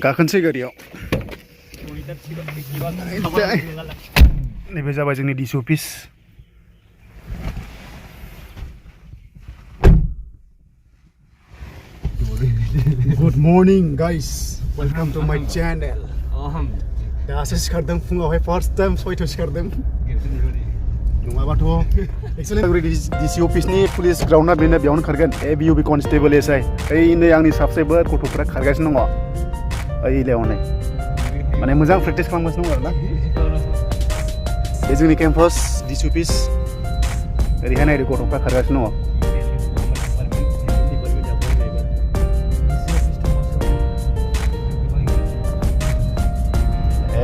गाखोनोसै गारियाव नैबे जाबाय जोंनि DC office good morning guys welcome to my channel दासो सिखारदों फुङावहाय फार्स्ट टाइम 6:00 सिखारदों नङाबाथ' एक्चुअली डिसि अफिसनि पुलिस ग्राउन्डआ बेयावनो खारगोन एबिइउबि कनस्टेबल एसआइ ओइ आंनि साबसेबो गथ'फोरा खारगासिनो दङ ओइ लेवनाय माने मोजां प्रेक्टिस खालामगासिनो दं आरोना बे जोंनि केम्पास डिसि अफिस ओरैहाय नायदो गथ'फ्रा खारगासिनो दङ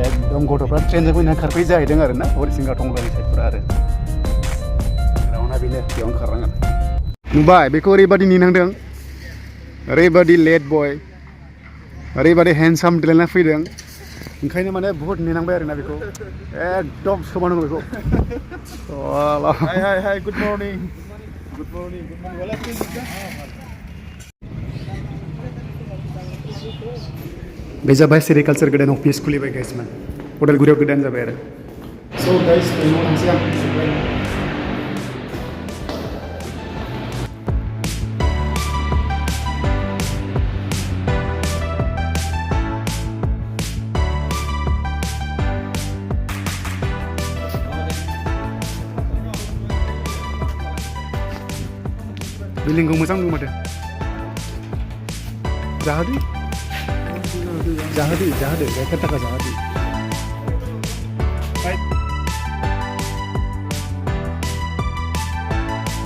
एकदम गथ'फ्रा ट्रेनजों फैनानै खारफै जाहैदों आरो ना हरिसिंगा टंलानि साइडफोरा आरो ग्राउन्डआ बेनो बेयावनो खारनांगोन नुबाय बेखौ ओरैबादि नेनांदों ओरैबादि लेट बय ओरैबादि हेन्डसाम देलायना फैदों ओंखायनो माने बहुत नेनांबाय आरोना बेखौ एकदम सोमानांगौ बेखौ हाय गुड मर्निं बे जाबाय सेरिकालचार गोदान अफिस खुलिबाय गाइसमोन उदालगुरियाव गोदान जाबाय आरो स' गाइस न'आव थांसै आं बिल्डिंखौ मोजां नुयो माथो जाहोदो गाइखेर थाखा जाहोदो